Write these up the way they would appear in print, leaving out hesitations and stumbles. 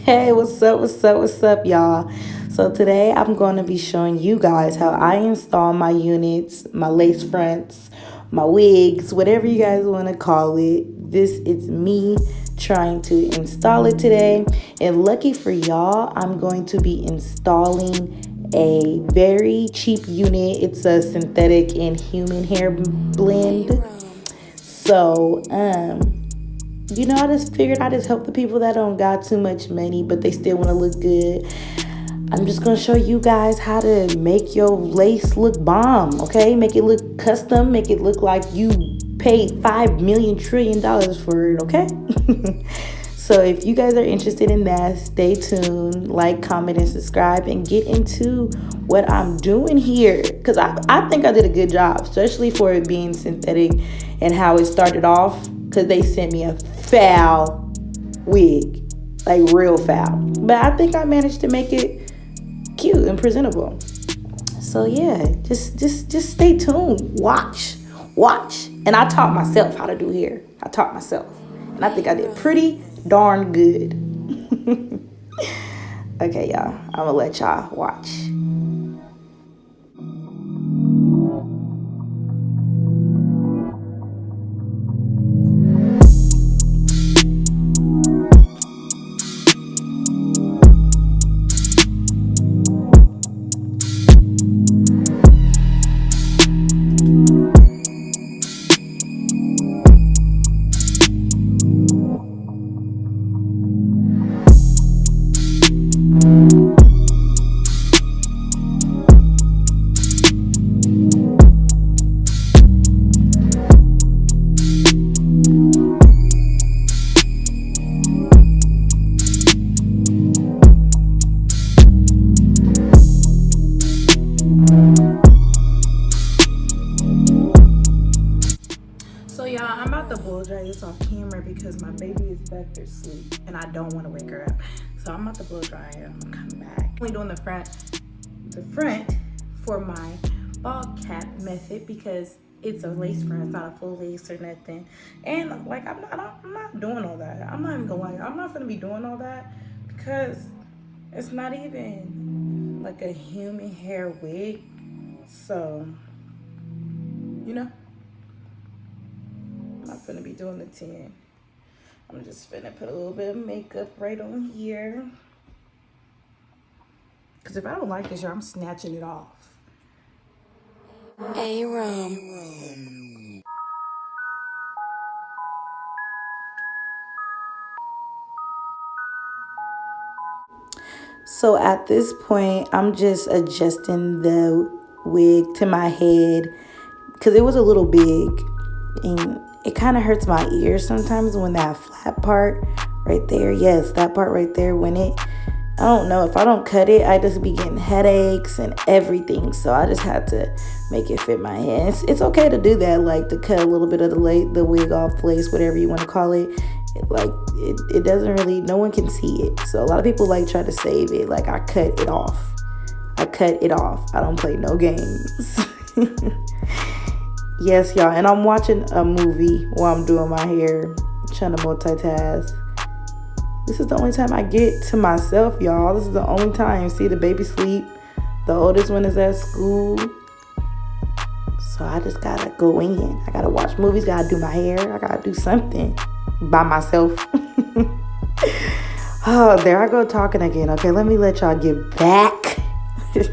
Hey, what's up, y'all? So today I'm going to be showing you guys how I install my units, my lace fronts, my wigs, whatever you guys want to call it. This is me trying to install it today. And lucky for y'all, I'm going to be installing a very cheap unit. It's a synthetic and human hair blend. So, I just figured I just help the people that don't got too much money, but they still want to look good. I'm just going to show you guys how to make your lace look bomb, okay? Make it look custom, make it look like you paid $5 million trillion for it, okay? So if you guys are interested in that, stay tuned, like, comment, and subscribe, and get into what I'm doing here. Because I think I did a good job, especially for it being synthetic and how it started off. Because they sent me a foul wig, like real foul. But I think I managed to make it cute and presentable. So yeah, just stay tuned. Watch. And I taught myself how to do hair. I taught myself. And I think I did pretty darn good. Okay, y'all. I'm gonna let y'all watch. So y'all, I'm about to blow dry this off camera because my baby is back there asleep and I don't want to wake her up. So I'm about to blow dry it. I'm gonna come back. I'm only doing the front for my ball cap method because it's a lace front. It's not a full lace or nothing. And like I'm not doing all that. I'm not even gonna lie. I'm not gonna be doing all that because it's not even like a human hair wig. So I'm not finna be doing the 10. I'm just finna put a little bit of makeup right on here. Because if I don't like this, I'm snatching it off. So at this point, I'm just adjusting the wig to my head because it was a little big. And it kind of hurts my ears sometimes when that flat part right there, yes, that part right there, I don't know, if I don't cut it, I just be getting headaches and everything. So I just had to make it fit my head. It's okay to do that, like to cut a little bit of the wig off, lace, whatever you want to call it. It doesn't really, no one can see it. So a lot of people like try to save it. Like I cut it off. I don't play no games. Yes, y'all, and I'm watching a movie while I'm doing my hair, trying to multitask. This is the only time I get to myself, y'all. This is the only time. See, the baby sleep. The oldest one is at school. So I just gotta go in. I gotta watch movies, gotta do my hair. I gotta do something by myself. Oh, there I go talking again. Okay, let me let y'all get back to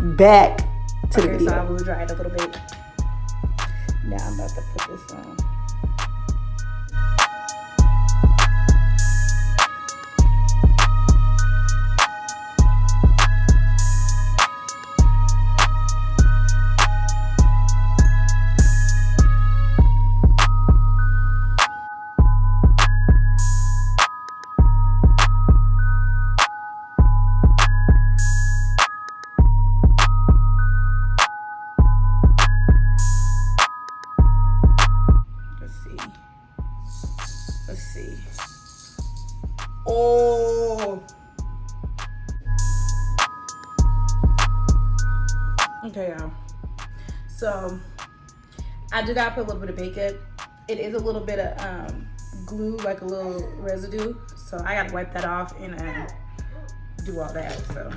the video. So I will dry it a little bit. Now I'm about to put this on. Let's see. Oh. Okay, y'all. So I do gotta put a little bit of makeup. It is a little bit of glue, like a little residue. So I gotta wipe that off and do all that. So.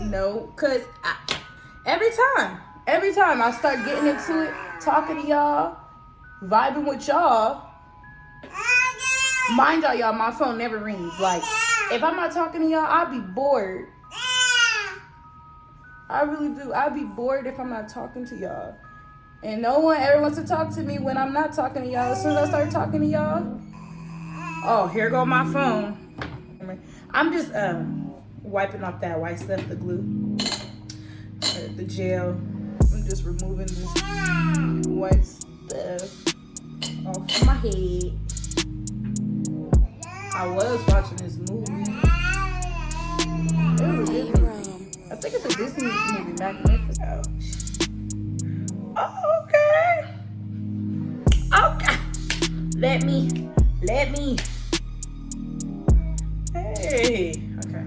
No, cause every time I start getting into it, talking to y'all, vibing with y'all, mind y'all, my phone never rings. Like, if I'm not talking to y'all, I'll be bored. I really do. I'll be bored if I'm not talking to y'all. And no one ever wants to talk to me when I'm not talking to y'all. As soon as I start talking to y'all, oh, here go my phone. I'm just wiping off that white stuff, the glue, the gel. I'm just removing this white stuff off of my head. I was watching this movie. It was Disney. I think it's a Disney movie, Magnificent. Oh, okay. Okay. Let me. Hey. Okay.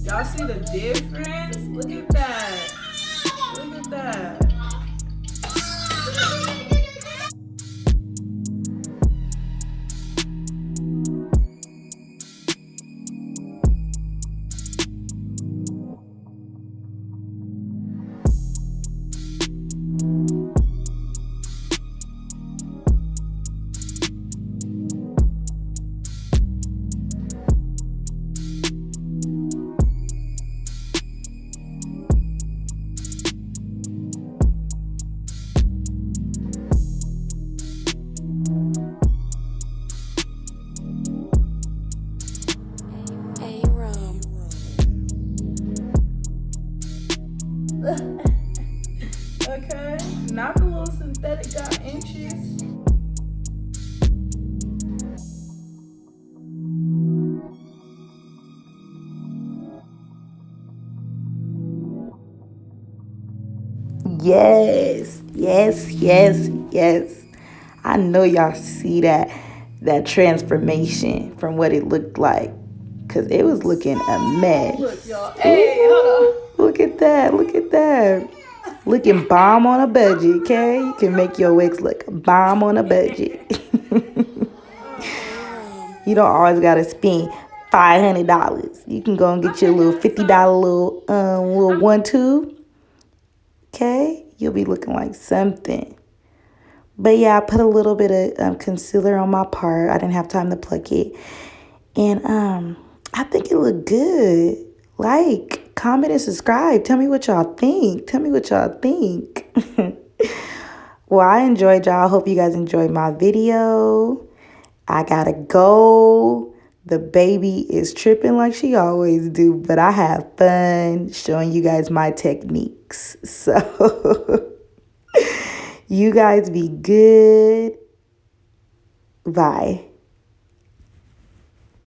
Y'all see the difference? Look at that. Look at that. Okay, not the little synthetic got inches. Yes. I know y'all see that transformation from what it looked like, cause it was looking a mess. Look, y'all. Hey, hold on. Look at that. Looking bomb on a budget, okay? You can make your wigs look bomb on a budget. You don't always gotta spend $500. You can go and get your little $50 little 1-2. Okay, you'll be looking like something. But yeah, I put a little bit of concealer on my part. I didn't have time to pluck it, and I think it looked good. Like, comment, and subscribe. Tell me what y'all think. Well, I enjoyed y'all. Hope you guys enjoyed my video. I gotta go. The baby is tripping like she always do, but I have fun showing you guys my techniques. So you guys be good. Bye.